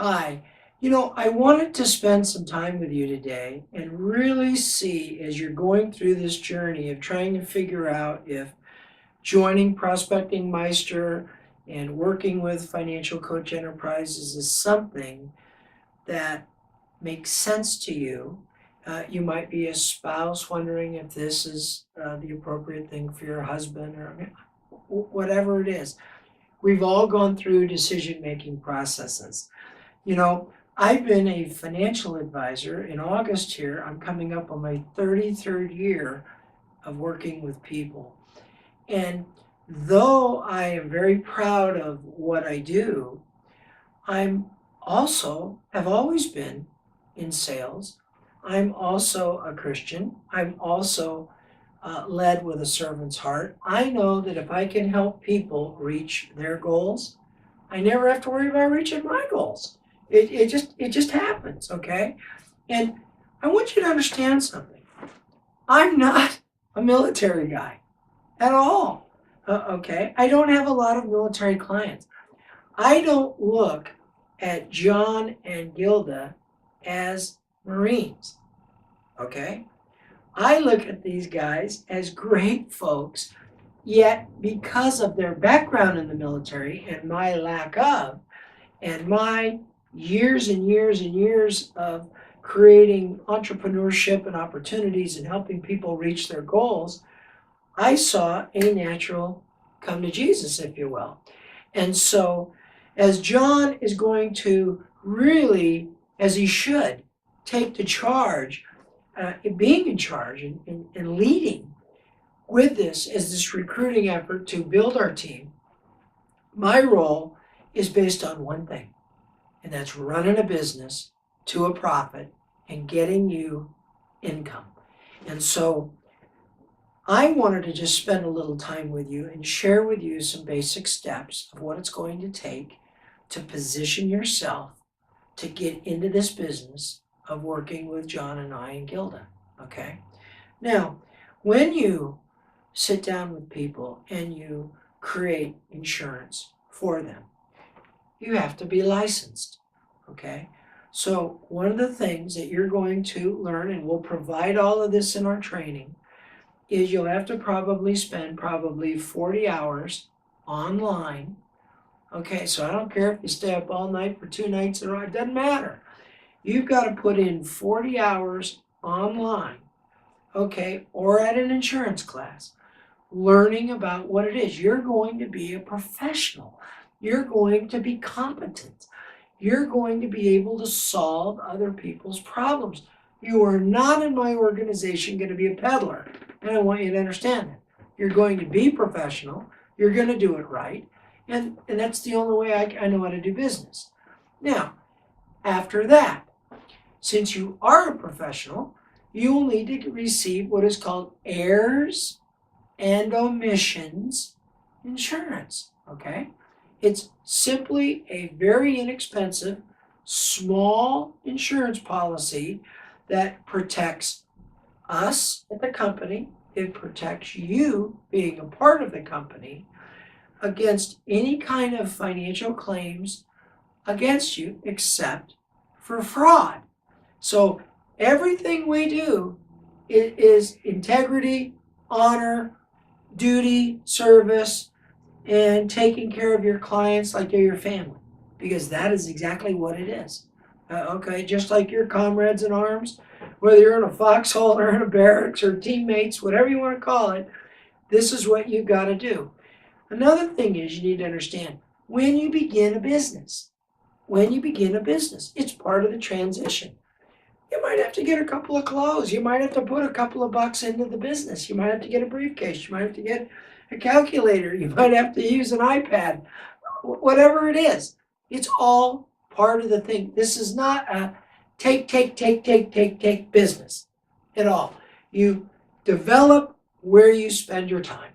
Hi. I wanted to spend some time with you today and really see as you're going through this journey of trying to figure out if joining Prospecting Meister and working with Financial Coach Enterprises is something that makes sense to you. You might be a spouse wondering if this is the appropriate thing for your husband or whatever it is. We've all gone through decision-making processes. You know, I've been a financial advisor. In August here, I'm coming up on my 33rd year of working with people. And though I am very proud of what I do, I'm also have always been in sales. I'm also a Christian. I'm also led with a servant's heart. I know that if I can help people reach their goals, I never have to worry about reaching my goals. It just happens, okay? And I want you to understand something. I'm not a military guy at all. Okay? I don't have a lot of military clients. I don't look at John and Gilda as Marines, okay? I look at these guys as great folks, yet because of their background in the military and my lack of, and my years and years and years of creating entrepreneurship and opportunities and helping people reach their goals, I saw a natural come to Jesus, if you will. And so, as John is going to really, as he should, take the charge, being in charge and leading with this as this recruiting effort to build our team, my role is based on one thing, and that's running a business to a profit and getting you income. And so I wanted to just spend a little time with you and share with you some basic steps of what it's going to take to position yourself to get into this business of working with John and I and Gilda, okay? Now, when you sit down with people and you create insurance for them, you have to be licensed, okay? So one of the things that you're going to learn, and we'll provide all of this in our training, is you'll have to probably spend 40 hours online. Okay, so I don't care if you stay up all night for 2 nights in a row, it doesn't matter. You've got to put in 40 hours online, okay, or at an insurance class, learning about what it is. You're going to be a professional. You're going to be competent. You're going to be able to solve other people's problems. You are not in my organization going to be a peddler. And I want you to understand that. You're going to be professional. You're going to do it right. And that's the only way I know how to do business. Now, after that, since you are a professional, you will need to receive what is called errors and omissions insurance, okay? It's simply a very inexpensive, small insurance policy that protects us at the company. It protects you being a part of the company against any kind of financial claims against you except for fraud. So everything we do is integrity, honor, duty, service, and taking care of your clients like they're your family, because that is exactly what it is. Okay, just like your comrades in arms, whether you're in a foxhole or in a barracks or teammates, whatever you want to call it, this is what you got to do. Another thing is you need to understand when you begin a business, it's part of the transition. You might have to get a couple of clothes. You might have to put a couple of bucks into the business. You might have to get a briefcase. You might have to get a calculator. You might have to use an iPad. Whatever it is, it's all part of the thing. This is not a take business at all. You develop where you spend your time,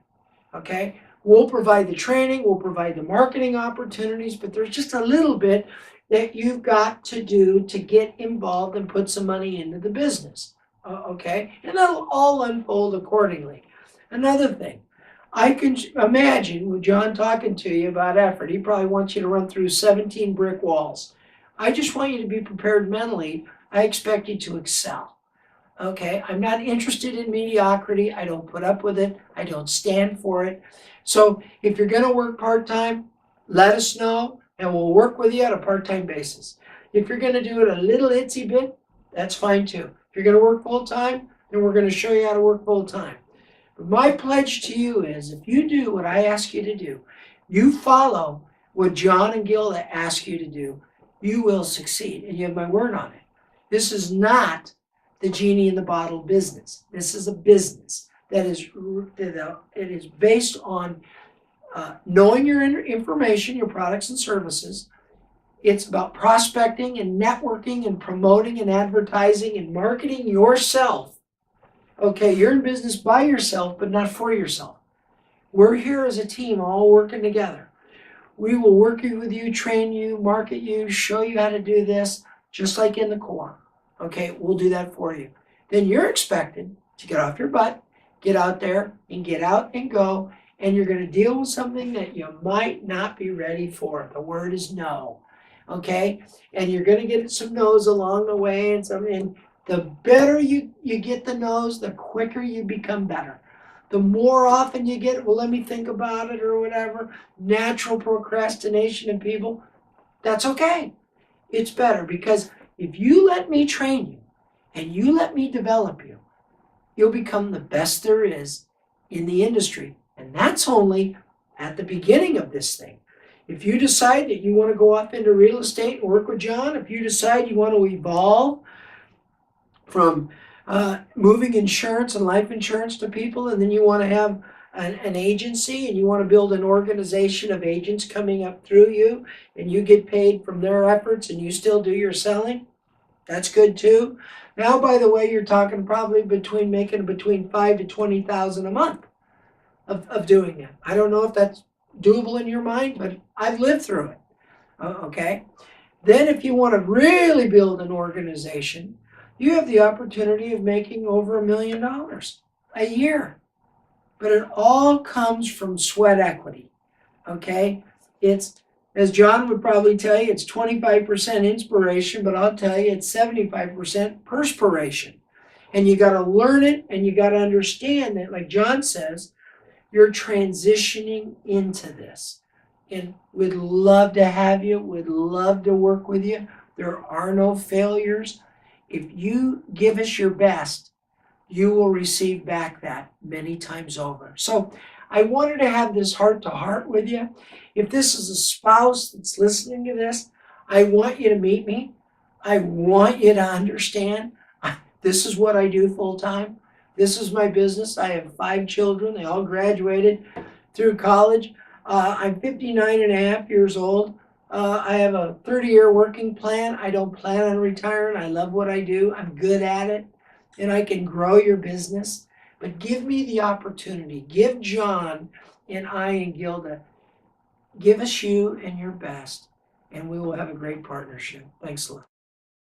okay? We'll provide the training, we'll provide the marketing opportunities, but there's just a little bit that you've got to do to get involved and put some money into the business, okay? And that'll all unfold accordingly. Another thing, I can imagine with John talking to you about effort, he probably wants you to run through 17 brick walls, I just want you to be prepared mentally. I expect you to excel. Okay, I'm not interested in mediocrity. I don't put up with it. I don't stand for it. So if you're going to work part-time, let us know and we'll work with you on a part-time basis. If you're going to do it a little itsy bit, that's fine too. If you're going to work full-time, then we're going to show you how to work full-time. But my pledge to you is if you do what I ask you to do, you follow what John and Gilda ask you to do, you will succeed. And you have my word on it. This is not the genie in the bottle business. This is a business that it is based on knowing your information, your products and services. It's about prospecting and networking and promoting and advertising and marketing yourself. Okay, you're in business by yourself, but not for yourself. We're here as a team, all working together. We will work with you, train you, market you, show you how to do this, just like in the core. Okay, we'll do that for you. Then you're expected to get off your butt, get out there and get out and go, and you're going to deal with something that you might not be ready for. The word is no. Okay, and you're going to get some no's along the way, and the better you get the no's, the quicker you become better. The more often you get, well, let me think about it or whatever, natural procrastination in people, that's okay. It's better because if you let me train you and you let me develop you, you'll become the best there is in the industry. And that's only at the beginning of this thing. If you decide that you want to go off into real estate and work with John, if you decide you want to evolve from moving insurance and life insurance to people, and then you want to have an agency and you want to build an organization of agents coming up through you and you get paid from their efforts and you still do your selling, that's good too. Now, by the way, you're talking probably making between $5,000 to $20,000 a month of doing it. I don't know if that's doable in your mind, but I've lived through it. Okay. Then if you want to really build an organization, you have the opportunity of making over $1 million a year. But it all comes from sweat equity, okay? It's, as John would probably tell you, it's 25% inspiration, but I'll tell you it's 75% perspiration. And you got to learn it, and you got to understand that, like John says, you're transitioning into this. And we'd love to have you, we'd love to work with you. There are no failures. If you give us your best, you will receive back that many times over. So I wanted to have this heart-to-heart with you. If this is a spouse that's listening to this, I want you to meet me. I want you to understand this is what I do full-time. This is my business. I have 5 children. They all graduated through college. I'm 59 and a half years old. I have a 30-year working plan. I don't plan on retiring. I love what I do. I'm good at it. And I can grow your business. But give me the opportunity. Give John and I and Gilda, give us you and your best, and we will have a great partnership. Thanks a lot.